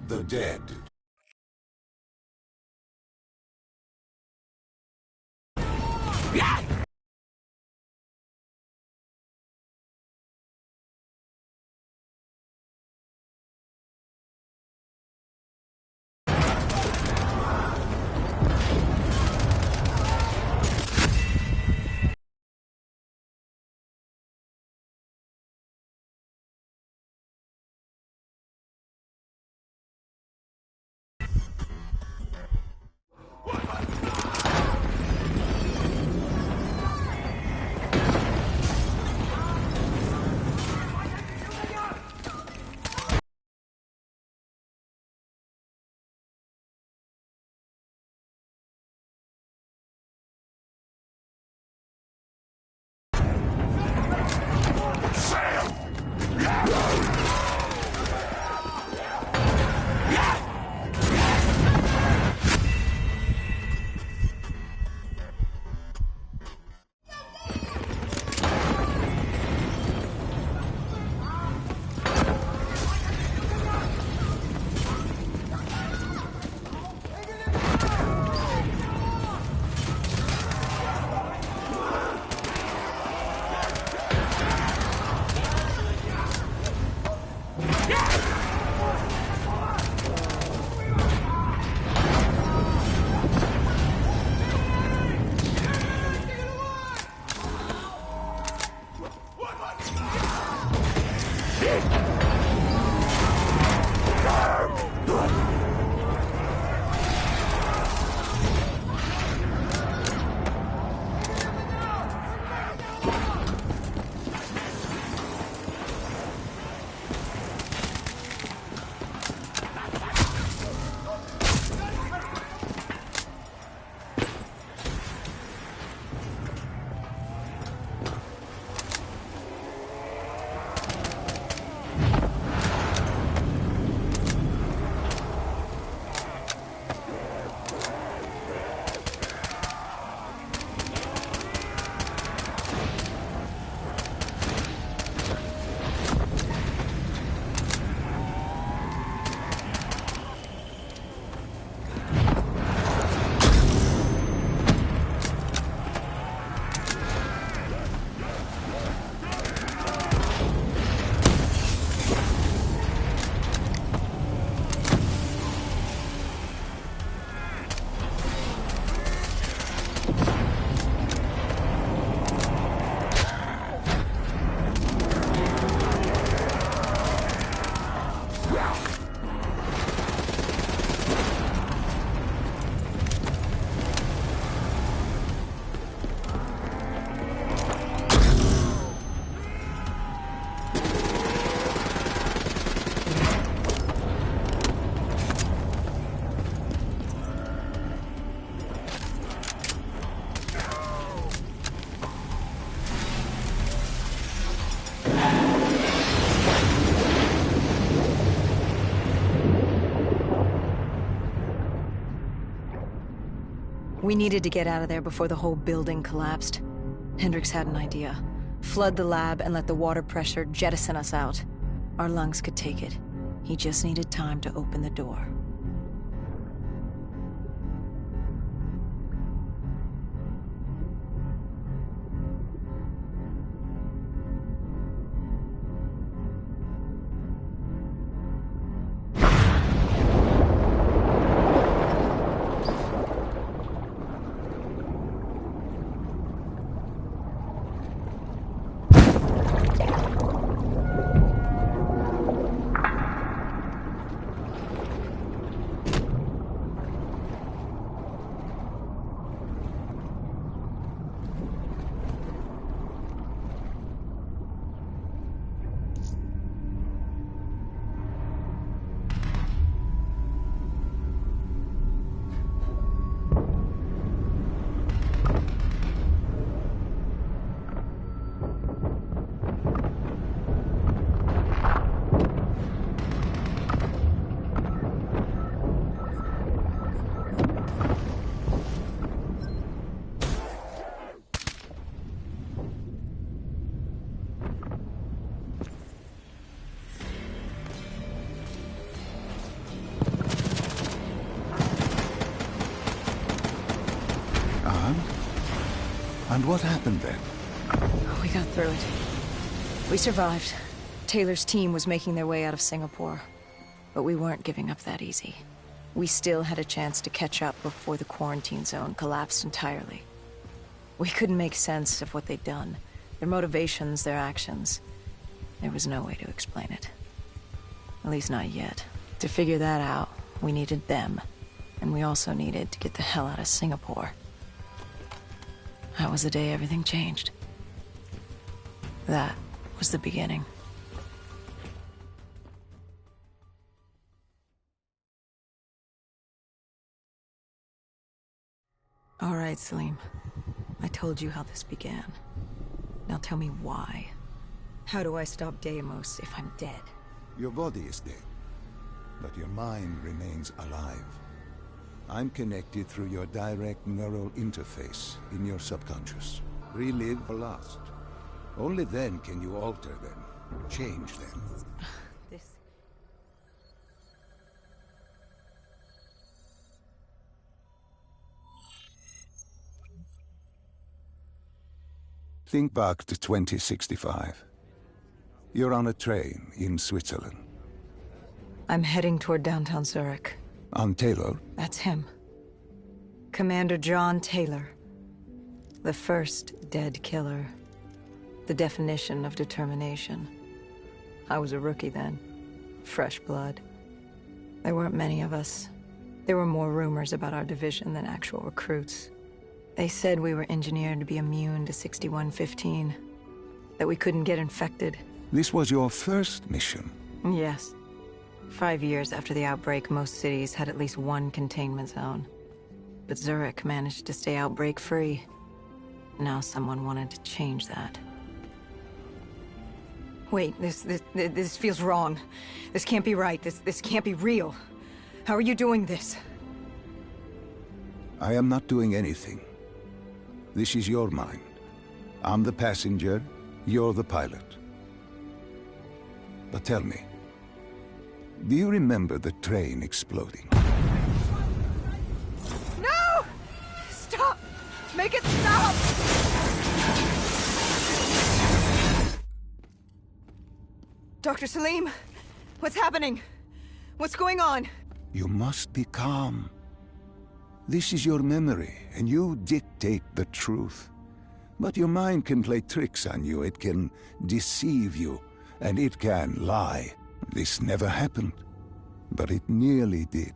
the dead. We needed to get out of there before the whole building collapsed. Hendricks had an idea. Flood the lab and let the water pressure jettison us out. Our lungs could take it. He just needed time to open the door. And what happened then? We got through it. We survived. Taylor's team was making their way out of Singapore. But we weren't giving up that easy. We still had a chance to catch up before the quarantine zone collapsed entirely. We couldn't make sense of what they'd done. Their motivations, their actions. There was no way to explain it. At least not yet. To figure that out, we needed them. And we also needed to get the hell out of Singapore. That was the day everything changed. That was the beginning. All right, Salim. I told you how this began. Now tell me why. How do I stop Deimos if I'm dead? Your body is dead, but your mind remains alive. I'm connected through your direct neural interface in your subconscious. Relive the last. Only then can you alter them, change them. Think back to 2065. You're on a train in Switzerland. I'm heading toward downtown Zurich. On Taylor? That's him. Commander John Taylor. The first dead killer. The definition of determination. I was a rookie then. Fresh blood. There weren't many of us. There were more rumors about our division than actual recruits. They said we were engineered to be immune to 6115. That we couldn't get infected. This was your first mission? Yes. 5 years after the outbreak, most cities had at least one containment zone. But Zurich managed to stay outbreak-free. Now someone wanted to change that. Wait, this feels wrong. This can't be right. This can't be real. How are you doing this? I am not doing anything. This is your mind. I'm the passenger, you're the pilot. But tell me, do you remember the train exploding? No! Stop! Make it stop! Dr. Salim, what's happening? What's going on? You must be calm. This is your memory, and you dictate the truth. But your mind can play tricks on you. It can deceive you, and it can lie. This never happened, but it nearly did.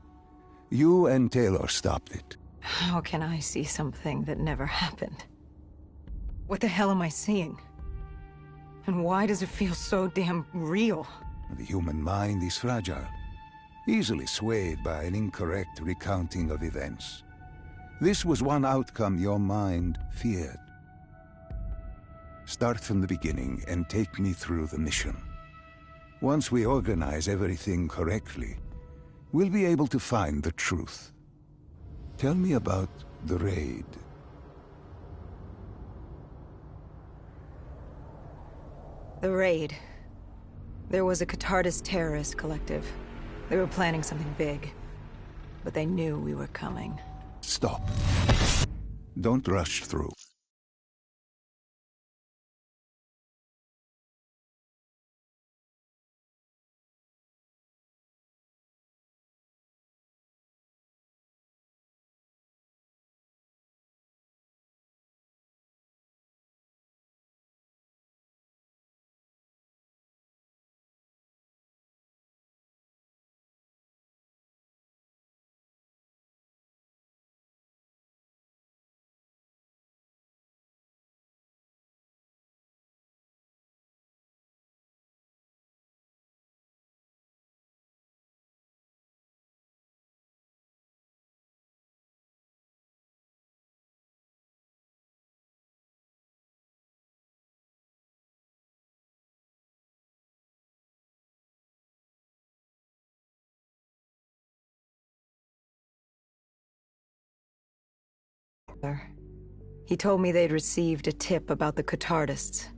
You and Taylor stopped it. How can I see something that never happened? What the hell am I seeing? And why does it feel so damn real? The human mind is fragile, easily swayed by an incorrect recounting of events. This was one outcome your mind feared. Start from the beginning and take me through the mission. Once we organize everything correctly, we'll be able to find the truth. Tell me about the raid. The raid. There was a Catardist terrorist collective. They were planning something big, but they knew we were coming. Stop. Don't rush through. He told me they'd received a tip about the Catardists.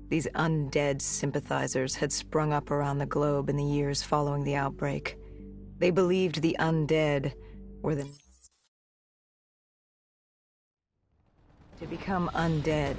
These undead sympathizers had sprung up around the globe in the years following the outbreak. They believed the undead were the... To become undead.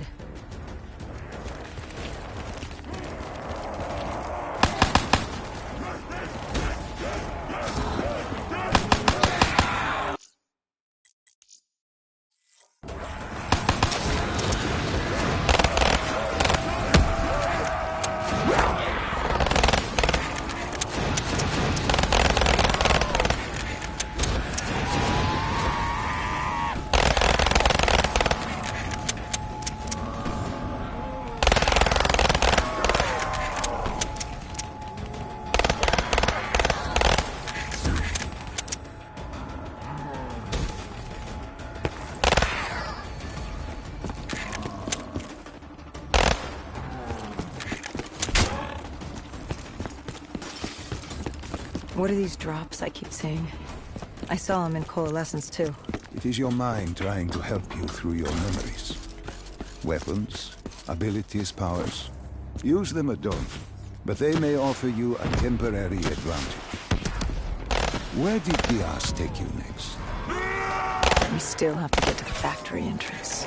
What are these drops I keep seeing? I saw them in Coalescence too. It is your mind trying to help you through your memories. Weapons, abilities, powers. Use them or don't, but they may offer you a temporary advantage. Where did Diaz take you next? We still have to get to the factory entrance.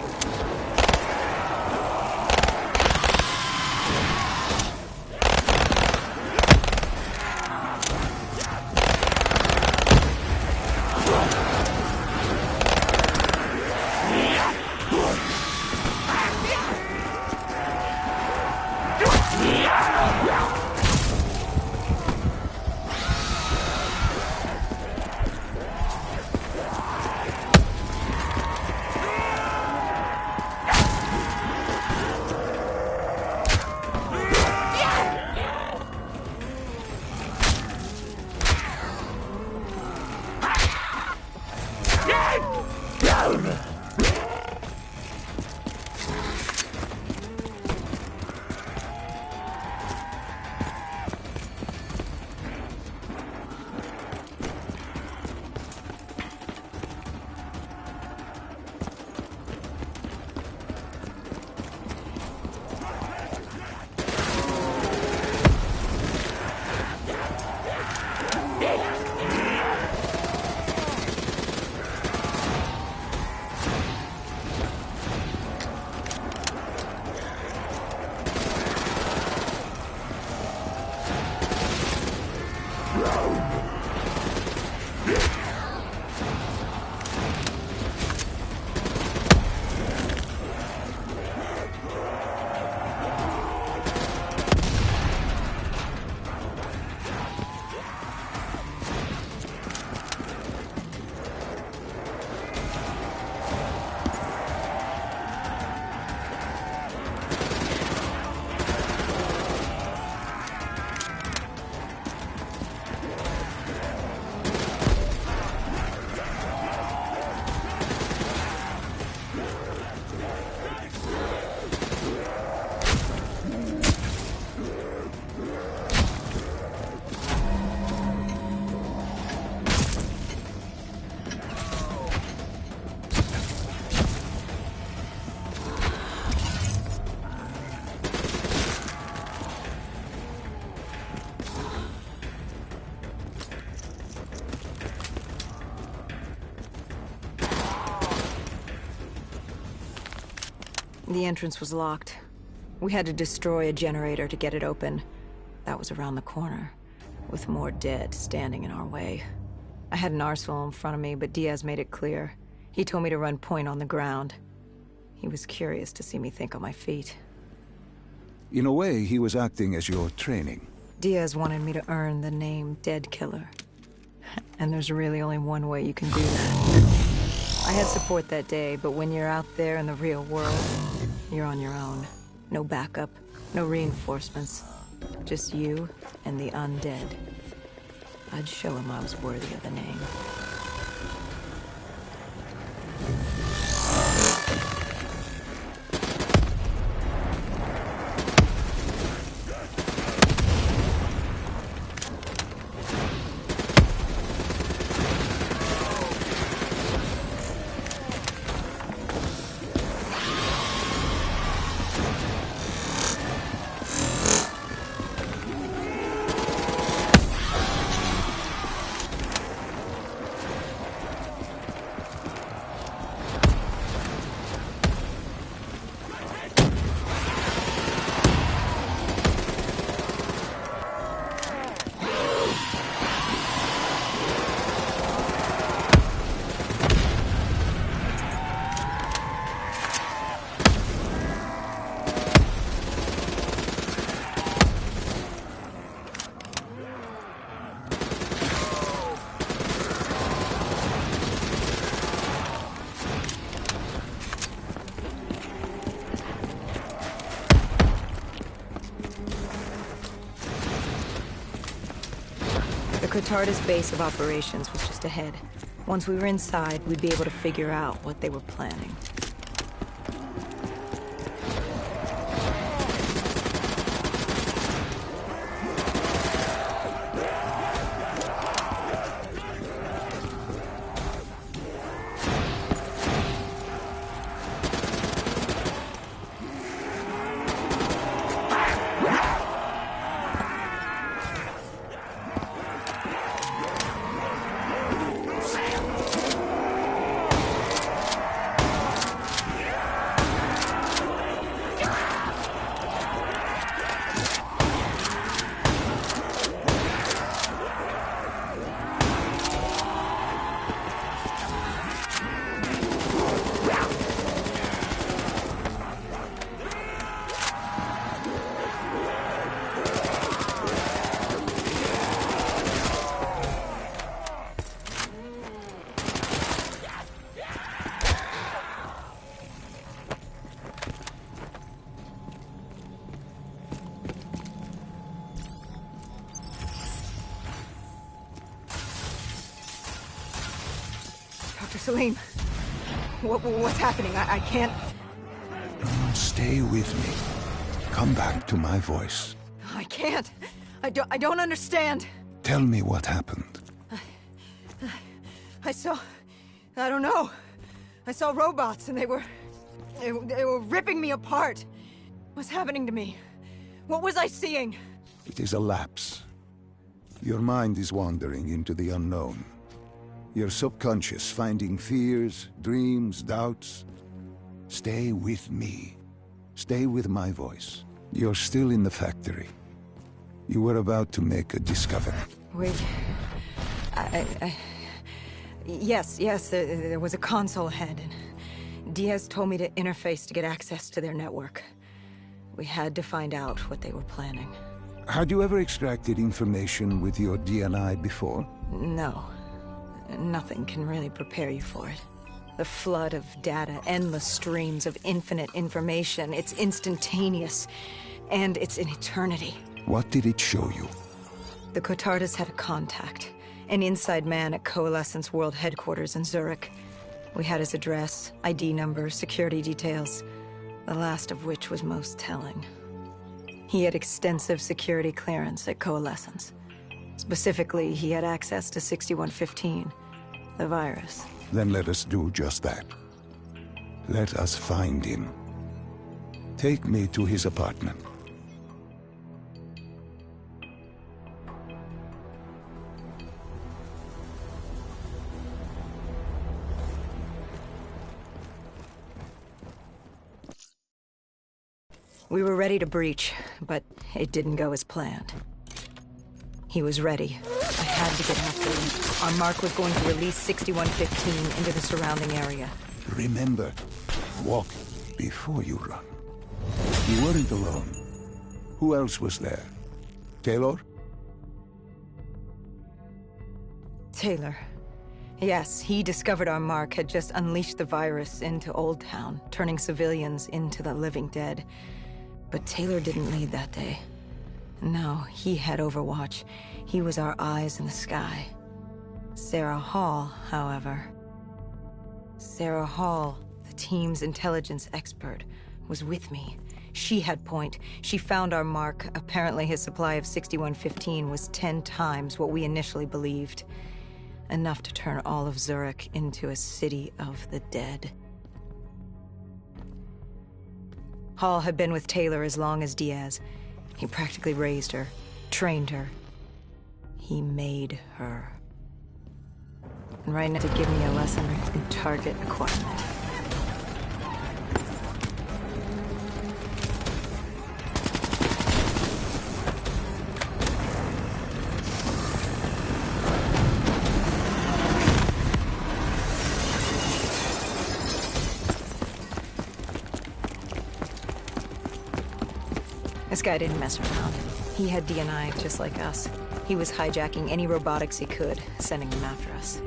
The entrance was locked. We had to destroy a generator to get it open. That was around the corner, with more dead standing in our way. I had an arsenal in front of me, but Diaz made it clear. He told me to run point on the ground. He was curious to see me think on my feet. In a way, he was acting as your training. Diaz wanted me to earn the name Dead Killer. And there's really only one way you can do that. I had support that day, but when you're out there in the real world, you're on your own. No backup, no reinforcements. Just you and the undead. I'd show him I was worthy of the name. Catharta's base of operations was just ahead. Once we were inside, we'd be able to figure out what they were planning. Salim, what's happening? I can't... Stay with me. Come back to my voice. I can't. I don't understand. Tell me what happened. I don't know. I saw robots and they were ripping me apart. What's happening to me? What was I seeing? It is a lapse. Your mind is wandering into the unknown. Your subconscious finding fears, dreams, doubts. Stay with me. Stay with my voice. You're still in the factory. You were about to make a discovery. Wait... Yes, there was a console ahead, and Diaz told me to interface to get access to their network. We had to find out what they were planning. Had you ever extracted information with your DNI before? No. Nothing can really prepare you for it. The flood of data, endless streams of infinite information, it's instantaneous, and it's an eternity. What did it show you? The Cotardas had a contact, an inside man at Coalescence World Headquarters in Zurich. We had his address, ID number, security details, the last of which was most telling. He had extensive security clearance at Coalescence. Specifically, he had access to 6115, the virus. Then let us do just that. Let us find him. Take me to his apartment. We were ready to breach, but it didn't go as planned. He was ready. I had to get after him. Our mark was going to release 6115 into the surrounding area. Remember, walk before you run. You weren't alone. Who else was there? Taylor? Taylor. Yes, he discovered our mark had just unleashed the virus into Old Town, turning civilians into the living dead. But Taylor didn't lead that day. No, he had Overwatch. He was our eyes in the sky. Sarah Hall, however... Sarah Hall, the team's intelligence expert, was with me. She had point. She found our mark. Apparently his supply of 6115 was 10 times what we initially believed. Enough to turn all of Zurich into a city of the dead. Hall had been with Taylor as long as Diaz. He practically raised her, trained her. He made her. And right now to give me a lesson in target acquirement. This guy didn't mess around. He had DNI just like us. He was hijacking any robotics he could, sending them after us.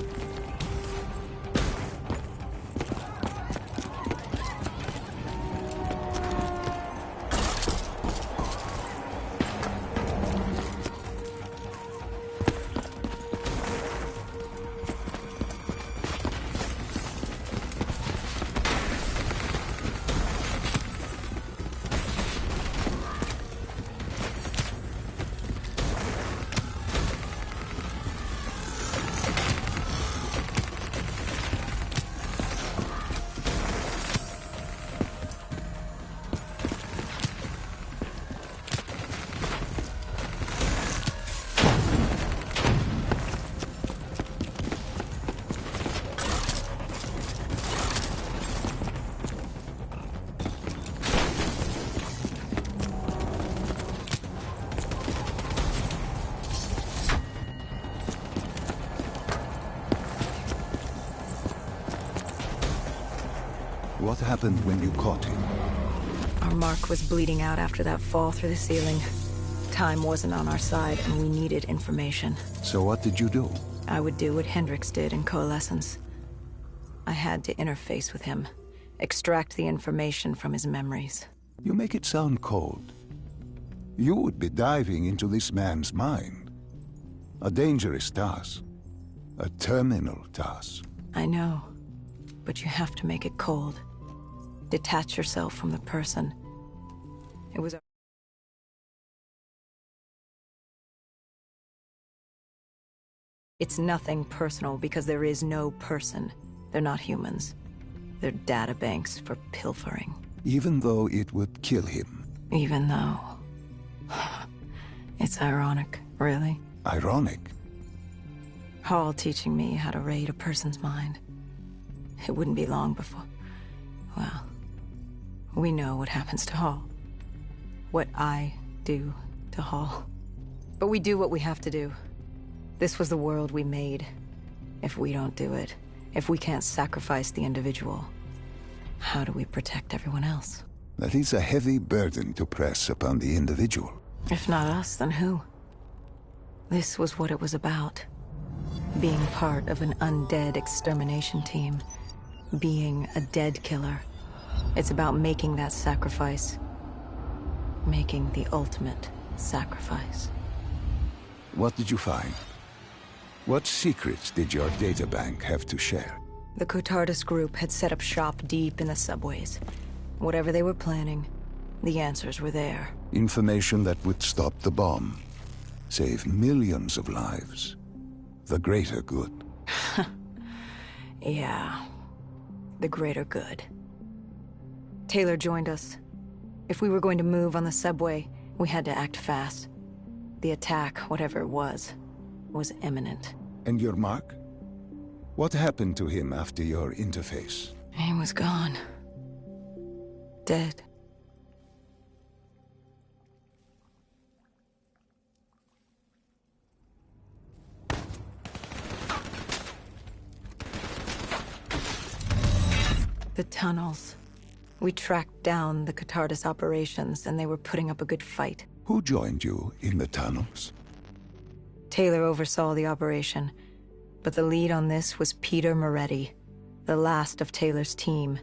What happened when you caught him? Our mark was bleeding out after that fall through the ceiling. Time wasn't on our side, and we needed information. So what did you do? I would do what Hendricks did in Coalescence. I had to interface with him, extract the information from his memories. You make it sound cold. You would be diving into this man's mind. A dangerous task. A terminal task. I know, but you have to make it cold. Detach yourself from the person. It was a... It's nothing personal because there is no person. They're not humans. They're databanks for pilfering. Even though it would kill him. Even though... It's ironic, really. Ironic? Hall teaching me how to read a person's mind. It wouldn't be long before... Well, we know what happens to Hall. What I do to Hall. But we do what we have to do. This was the world we made. If we don't do it, if we can't sacrifice the individual, how do we protect everyone else? That is a heavy burden to press upon the individual. If not us, then who? This was what it was about. Being part of an undead extermination team. Being a dead killer. It's about making that sacrifice. Making the ultimate sacrifice. What did you find? What secrets did your databank have to share? The Cotardus group had set up shop deep in the subways. Whatever they were planning, the answers were there. Information that would stop the bomb. Save millions of lives. The greater good. Yeah. The greater good. Taylor joined us. If we were going to move on the subway, we had to act fast. The attack, whatever it was imminent. And your mark? What happened to him after your interface? He was gone. Dead. The tunnels. We tracked down the Cotardus operations, and they were putting up a good fight. Who joined you in the tunnels? Taylor oversaw the operation, but the lead on this was Peter Moretti, the last of Taylor's team,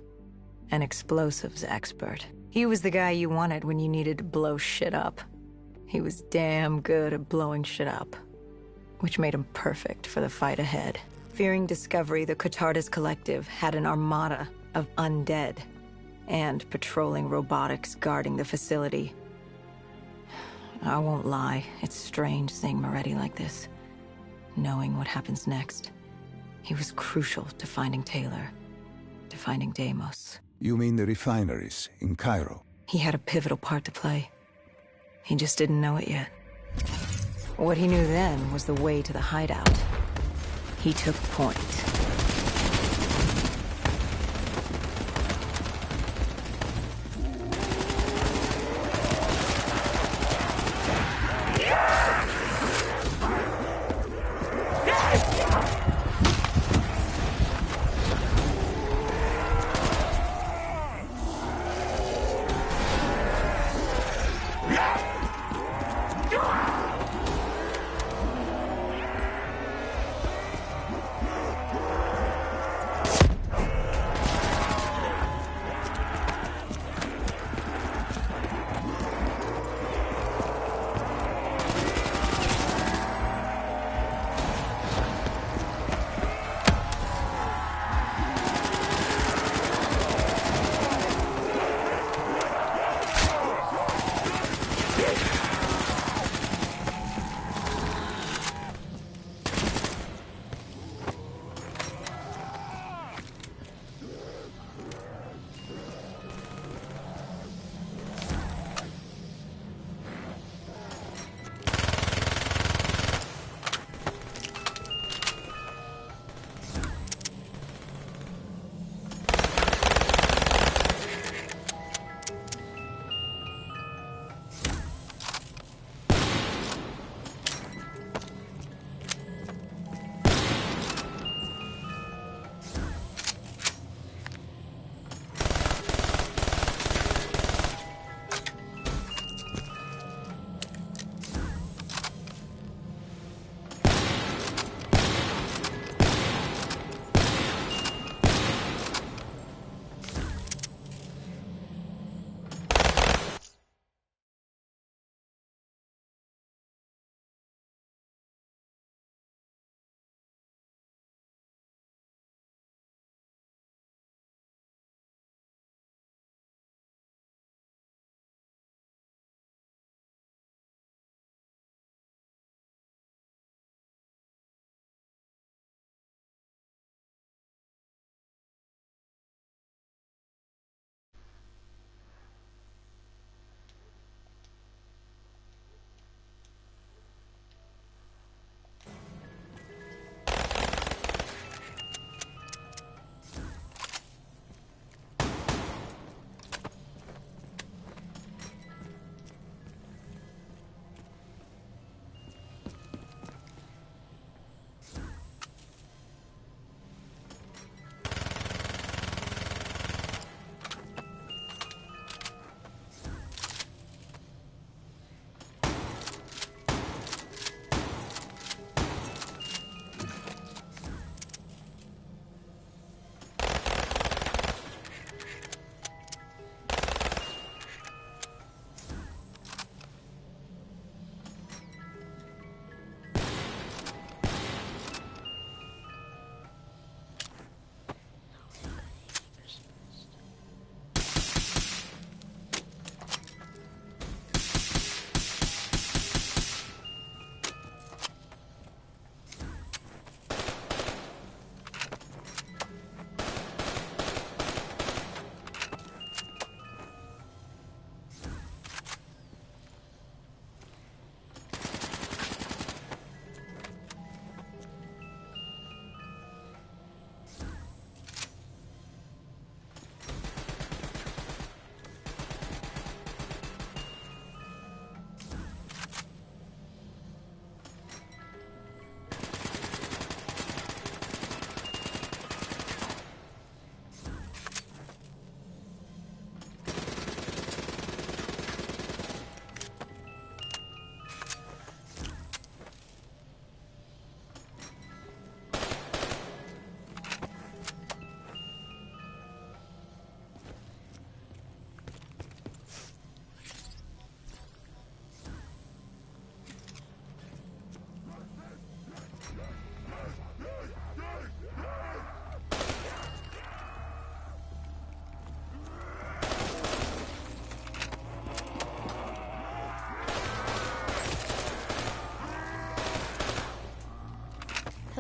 an explosives expert. He was the guy you wanted when you needed to blow shit up. He was damn good at blowing shit up, which made him perfect for the fight ahead. Fearing discovery, the Cotardus Collective had an armada of undead and patrolling robotics guarding the facility. I won't lie, it's strange seeing Moretti like this, knowing what happens next. He was crucial to finding Taylor, to finding Deimos. You mean the refineries in Cairo? He had a pivotal part to play. He just didn't know it yet. What he knew then was the way to the hideout. He took point.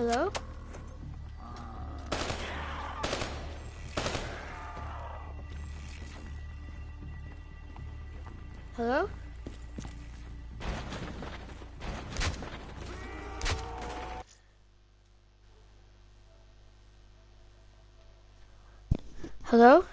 Hello? Hello? Hello?